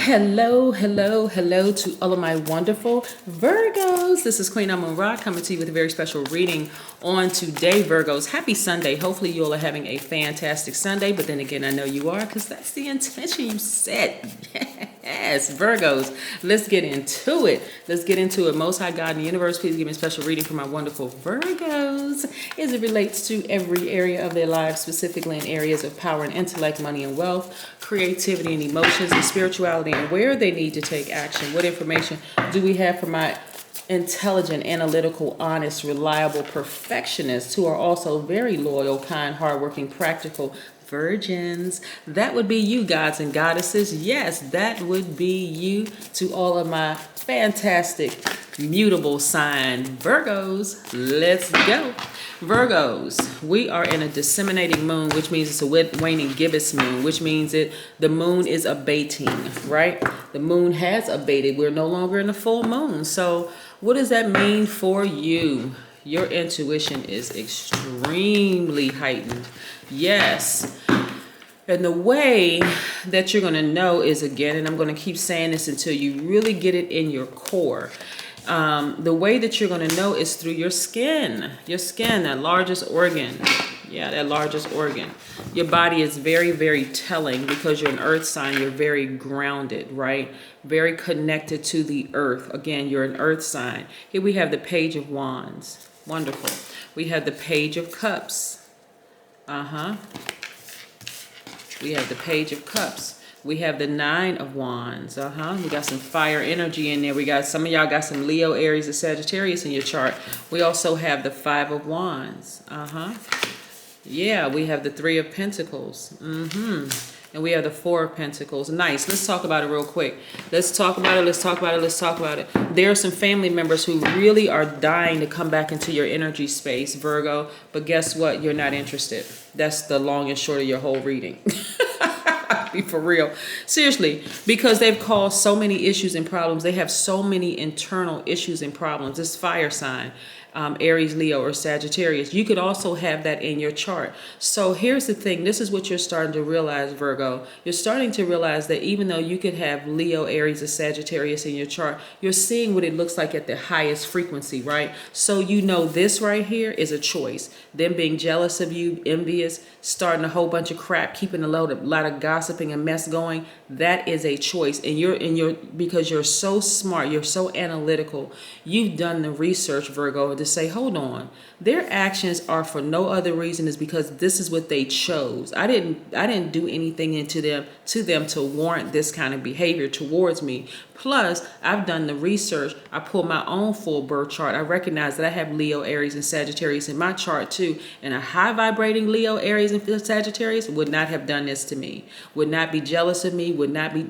Hello, hello, hello to all of my wonderful Virgos. This is Queen Amun Ra coming to you with a very special reading on today, Virgos. Happy Sunday. Hopefully you all are having a fantastic Sunday, but then again, I know you are because that's the intention you set. Yes, Virgos. Let's get into it. Let's get into it. Most High God in the universe, please give me a special reading for my wonderful Virgos as it relates to every area of their lives, specifically in areas of power and intellect, money and wealth, creativity and emotions and spirituality, and where they need to take action. What information do we have for my intelligent, analytical, honest, reliable perfectionists who are also very loyal, kind, hardworking, practical virgins? That would be you, gods and goddesses. Yes, that would be you. To all of my fantastic mutable sign Virgos, let's go. Virgos, we are in a disseminating moon, which means it's a waning gibbous moon, which means the moon is abating, right? The moon has abated. We're no longer in a full moon. So what does that mean for you? Your intuition is extremely heightened. Yes. And the way that you're going to know is, again, and I'm going to keep saying this until you really get it in your core. The way that you're going to know is through your skin. Your skin, that largest organ. Yeah, that largest organ. Your body is very, very telling because you're an earth sign. You're very grounded, right? Very connected to the earth. Again, you're an earth sign. Here we have the Page of Wands. Wonderful. We have the Page of Cups. We have the Page of Cups. We have the Nine of Wands. We got some fire energy in there. We got some of y'all got some Leo, Aries, and Sagittarius in your chart. We also have the Five of Wands. Yeah, we have the Three of Pentacles. And we have the Four of Pentacles. Nice. Let's talk about it real quick. Let's talk about it. Let's talk about it. Let's talk about it. There are some family members who really are dying to come back into your energy space, Virgo. But guess what? You're not interested. That's the long and short of your whole reading. Be for real. Seriously, because they've caused so many issues and problems. They have so many internal issues and problems. This fire sign, Aries, Leo, or Sagittarius. You could also have that in your chart. So here's the thing. This is what you're starting to realize, Virgo. You're starting to realize that even though you could have Leo, Aries, or Sagittarius in your chart, you're seeing what it looks like at the highest frequency, right? So you know this right here is a choice. Them being jealous of you, envious, starting a whole bunch of crap, keeping a lot of gossiping and mess going. That is a choice. And because you're so smart, you're so analytical, you've done the research, Virgo, to say, hold on, their actions are for no other reason is because this is what they chose. I didn't do anything to them to warrant this kind of behavior towards me. Plus, I've done the research. I pulled my own full birth chart. I recognize that I have Leo, Aries, and Sagittarius in my chart too. And a high vibrating Leo, Aries, and Sagittarius would not have done this to me. Would not be jealous of me. Would not be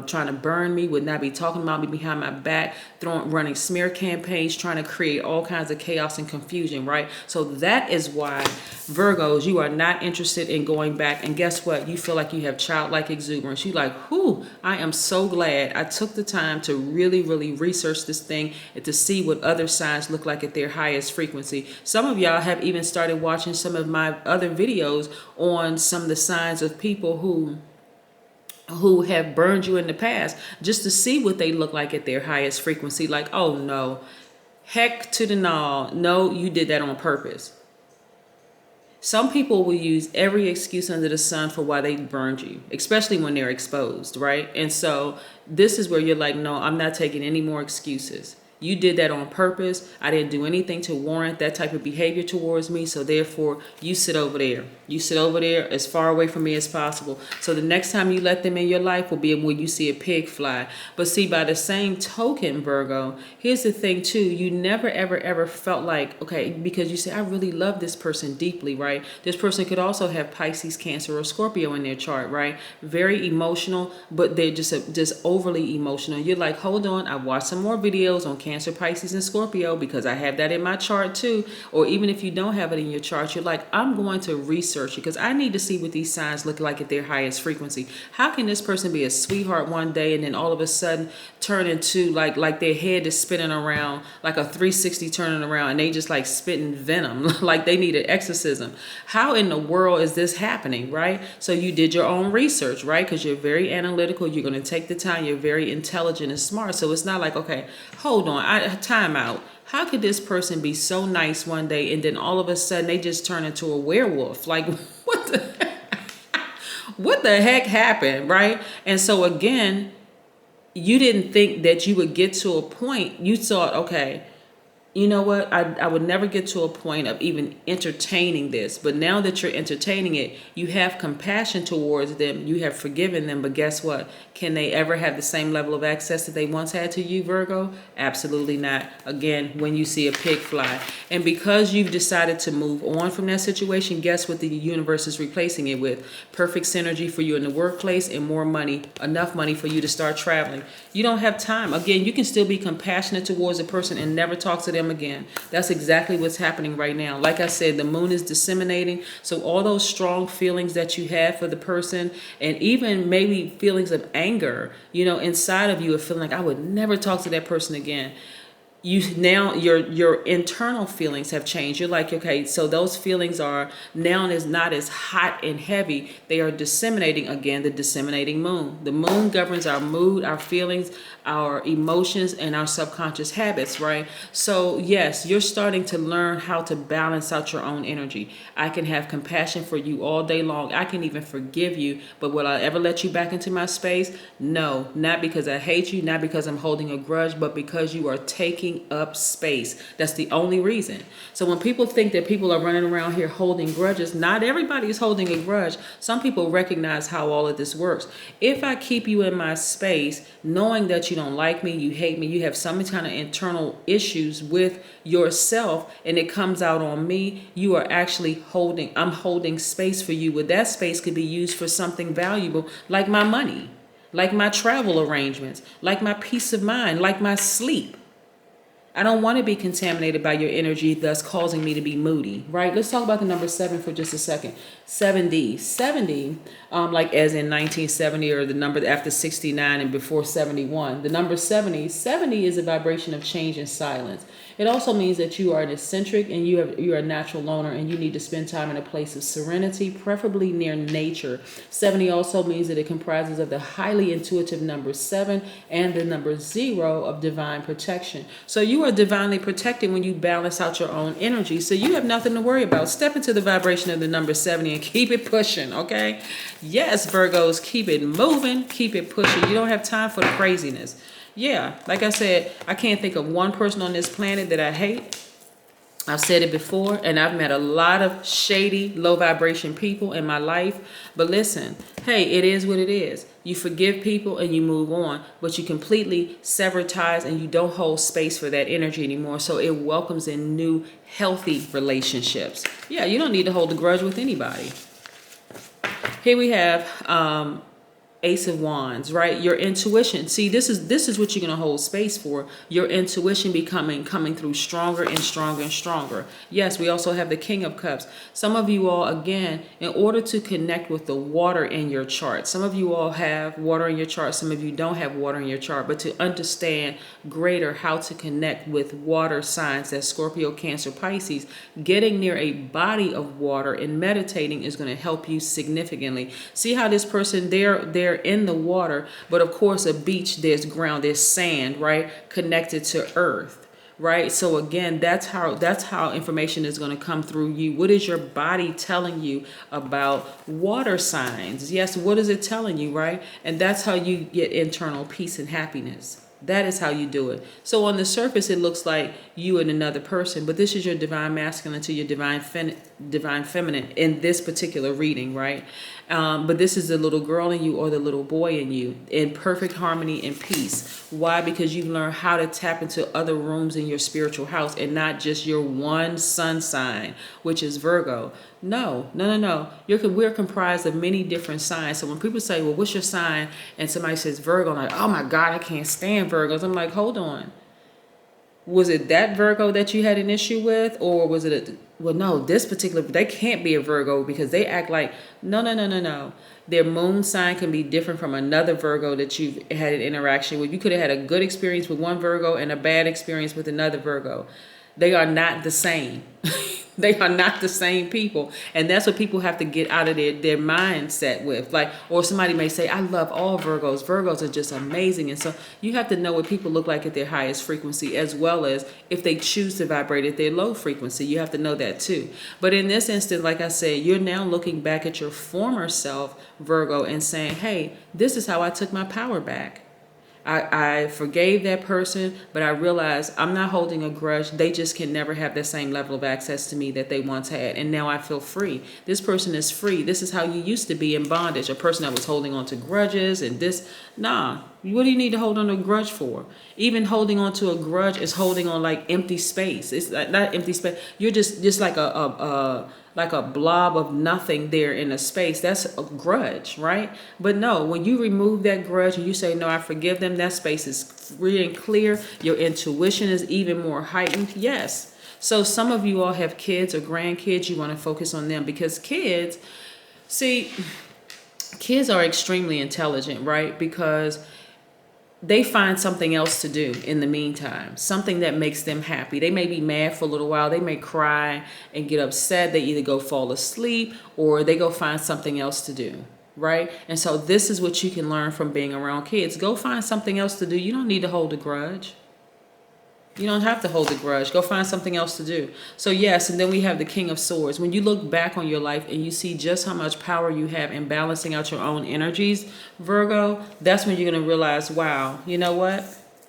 trying to burn me. Would not be talking about me behind my back, running smear campaigns, trying to create all kinds of chaos and confusion, right? So that is why, Virgos, you are not interested in going back. And guess what? You feel like you have childlike exuberance. You like, whew, I am so glad I took the time to really, really research this thing and to see what other signs look like at their highest frequency. Some of y'all have even started watching some of my other videos on some of the signs of people who have burned you in the past, just to see what they look like at their highest frequency. Like, oh no, heck to the no, you did that on purpose. Some people will use every excuse under the sun for why they burned you, especially when they're exposed, right? And so this is where you're like, no, I'm not taking any more excuses. You did that on purpose. I didn't do anything to warrant that type of behavior towards me. So therefore, you sit over there. You sit over there as far away from me as possible. So the next time you let them in your life will be when you see a pig fly. But see, by the same token, Virgo, here's the thing too. You never, ever, ever felt like, okay, because you say, I really love this person deeply, right? This person could also have Pisces, Cancer, or Scorpio in their chart, right? Very emotional, but they're just overly emotional. You're like, hold on, I watched some more videos on Cancer Cancer, Pisces, and Scorpio, because I have that in my chart too. Or even if you don't have it in your chart, you're like, I'm going to research it because I need to see what these signs look like at their highest frequency. How can this person be a sweetheart one day and then all of a sudden turn into like their head is spinning around like a 360 turning around and they just like spitting venom like they need an exorcism? How in the world is this happening, right? So you did your own research, right? Because you're very analytical. You're going to take the time. You're very intelligent and smart. So it's not like, okay, hold on, time out. How could this person be so nice one day and then all of a sudden they just turn into a werewolf? Like, what the heck happened, right? And so again, you didn't think that you would get to a point. You thought, okay, you know what? I would never get to a point of even entertaining this. But now that you're entertaining it, you have compassion towards them. You have forgiven them. But guess what? Can they ever have the same level of access that they once had to you, Virgo? Absolutely not. Again, when you see a pig fly. And because you've decided to move on from that situation, guess what the universe is replacing it with? Perfect synergy for you in the workplace and more money, enough money for you to start traveling. You don't have time. Again, you can still be compassionate towards a person and never talk to them again. That's exactly what's happening right now. Like I said, the moon is disseminating. So all those strong feelings that you have for the person, and even maybe feelings of anger, inside of you, are feeling like I would never talk to that person again. Your internal feelings have changed. You're like, okay, so those feelings are now is not as hot and heavy. They are disseminating again, the disseminating moon. The moon governs our mood, our feelings, our emotions, and our subconscious habits, right? So yes, you're starting to learn how to balance out your own energy. I can have compassion for you all day long. I can even forgive you, but will I ever let you back into my space? No, not because I hate you, not because I'm holding a grudge, but because you are taking up space. That's the only reason. So when people think that people are running around here holding grudges, not everybody is holding a grudge. Some people recognize how all of this works. If I keep you in my space, knowing that you don't like me, you hate me, you have some kind of internal issues with yourself, and it comes out on me, you are actually I'm holding space for you. But that space could be used for something valuable, like my money, like my travel arrangements, like my peace of mind, like my sleep. I don't want to be contaminated by your energy, thus causing me to be moody, right? Let's talk about the number 7 for just a second. 70, like as in 1970, or the number after 69 and before 71. The number 70 is a vibration of change and silence. It also means that you are an eccentric and you're a natural loner, and you need to spend time in a place of serenity, preferably near nature. 70 also means that it comprises of the highly intuitive number 7 and the number 0 of divine protection. So you are divinely protected when you balance out your own energy. So you have nothing to worry about. Step into the vibration of the number 70 and keep it pushing, okay? Yes, Virgos, keep it moving, keep it pushing. You don't have time for the craziness. Yeah, like I said, I can't think of one person on this planet that I hate. I've said it before, and I've met a lot of shady, low vibration people in my life. But listen, hey, it is what it is. You forgive people and you move on, but you completely sever ties and you don't hold space for that energy anymore. So it welcomes in new, healthy relationships. Yeah, you don't need to hold a grudge with anybody. Here we have Ace of Wands, right? Your intuition. See, this is what you're going to hold space for. Your intuition coming through stronger and stronger and stronger. Yes, we also have the King of Cups. Some of you all, again, in order to connect with the water in your chart, some of you all have water in your chart, some of you don't have water in your chart, but to understand greater how to connect with water signs, that's Scorpio, Cancer, Pisces, getting near a body of water and meditating is going to help you significantly. See how this person, they're in the water, but of course a beach, there's ground, there's sand, right, connected to earth, right? So again, that's how information is going to come through you. What is your body telling you about water signs? Yes, what is it telling you, right? And that's how you get internal peace and happiness. That is how you do it. So on the surface, it looks like you and another person, but this is your divine masculine to your divine feminine in this particular reading, right? But this is the little girl in you or the little boy in you in perfect harmony and peace. Why? Because you've learned how to tap into other rooms in your spiritual house and not just your one sun sign, which is Virgo. No. We're comprised of many different signs. So when people say, well, what's your sign? And somebody says Virgo, I'm like, oh my God, I can't stand Virgos. I'm like, hold on. Was it that Virgo that you had an issue with, or was it well, no, this particular, they can't be a Virgo because they act like, no, no, no, no, no. Their moon sign can be different from another Virgo that you've had an interaction with. You could have had a good experience with one Virgo and a bad experience with another Virgo. They are not the same. They are not the same people. And that's what people have to get out of their mindset with. Like, or somebody may say, I love all Virgos. Virgos are just amazing. And so you have to know what people look like at their highest frequency, as well as if they choose to vibrate at their low frequency. You have to know that too. But in this instance, like I said, you're now looking back at your former self, Virgo, and saying, hey, this is how I took my power back. I forgave that person, but I realized I'm not holding a grudge. They just can never have the same level of access to me that they once had. And now I feel free. This person is free. This is how you used to be in bondage. A person that was holding on to grudges and this. Nah, what do you need to hold on to a grudge for? Even holding on to a grudge is holding on like empty space. It's not empty space. You're just like a blob of nothing there in a space. That's a grudge, right? But no, when you remove that grudge and you say, no, I forgive them, that space is free and clear. Your intuition is even more heightened. Yes. So some of you all have kids or grandkids. You want to focus on them because kids, see, kids are extremely intelligent, right? Because they find something else to do in the meantime, something that makes them happy. They may be mad for a little while. They may cry and get upset. They either go fall asleep or they go find something else to do, right? And so this is what you can learn from being around kids. Go find something else to do. You don't need to hold a grudge. You don't have to hold a grudge. Go find something else to do. So yes, and then we have the King of Swords. When you look back on your life and you see just how much power you have in balancing out your own energies, Virgo, that's when you're going to realize, wow, you know what?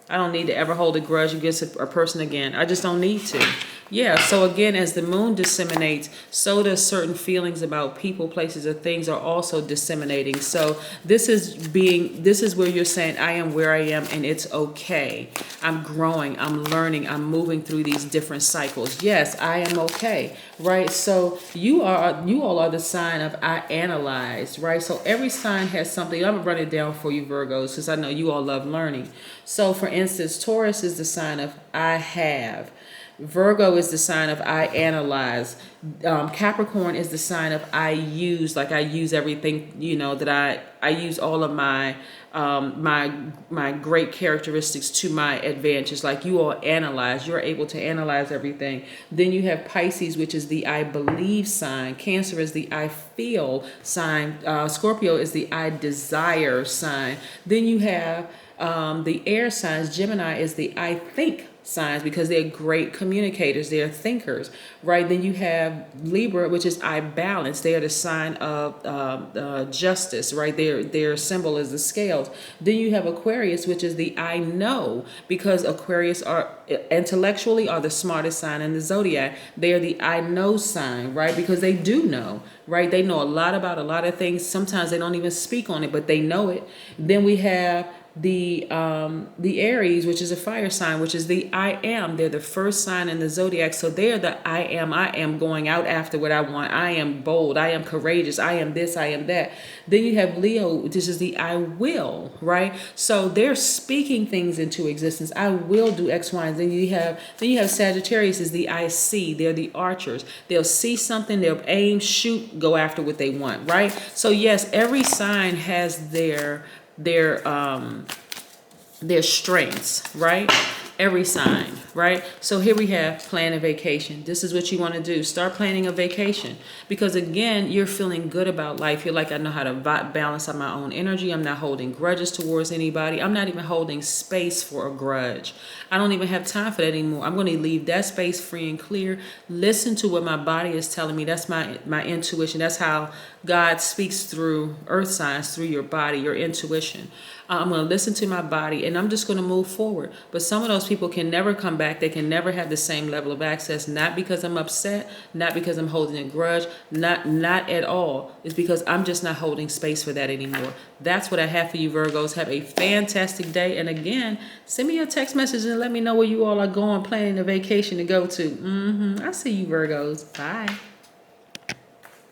I don't need to ever hold a grudge against a person again. I just don't need to. Yeah, so again, as the moon disseminates, so does certain feelings about people, places, or things are also disseminating. So this is where you're saying, I am where I am and it's okay. I'm growing, I'm learning, I'm moving through these different cycles. Yes, I am okay, right? So you all are the sign of I analyze, right? So every sign has something. I'm gonna run it down for you, Virgos, because I know you all love learning. So for instance, Taurus is the sign of I have. Virgo is the sign of I analyze. Capricorn is the sign of I use, like I use everything, you know, that I use all of my my great characteristics to my advantage. Like you all analyze, you're able to analyze everything. Then you have Pisces, which is the I believe sign. Cancer is the I feel sign. Scorpio is the I desire sign. Then you have the air signs. Gemini is the I think signs because they're great communicators, they're thinkers, right? Then you have Libra, which is I balance. They are the sign of justice, right? Their symbol is the scales. Then you have Aquarius, which is the I know, because Aquarius are intellectually are the smartest sign in the zodiac. They are the I know sign, right? Because they do know, right? They know a lot about a lot of things. Sometimes they don't even speak on it, but they know it. Then we have the Aries, which is a fire sign, which is the I am. They're the first sign in the zodiac. So they're the I am going out after what I want. I am bold. I am courageous. I am this. I am that. Then you have Leo, which is the I will, right? So they're speaking things into existence. I will do X, Y, and then you have Sagittarius is the I see. They're the archers. They'll see something, they'll aim, shoot, go after what they want, right? So yes, every sign has their strengths, right? Every sign, right? So here we have plan a vacation. This is what you want to do. Start planning a vacation because again, you're feeling good about life. You're like, I know how to balance out my own energy. I'm not holding grudges towards anybody. I'm not even holding space for a grudge. I don't even have time for that anymore. I'm going to leave that space free and clear. Listen to what my body is telling me. That's my intuition. That's how God speaks through earth signs, through your body, your intuition. I'm going to listen to my body and I'm just going to move forward. But some of those people can never come back. They can never have the same level of access, not because I'm upset, not because I'm holding a grudge, not at all. It's because I'm just not holding space for that anymore. That's what I have for you, Virgos. Have a fantastic day. And again, send me a text message and let me know where you all are going, planning a vacation to go to. I see you, Virgos. Bye.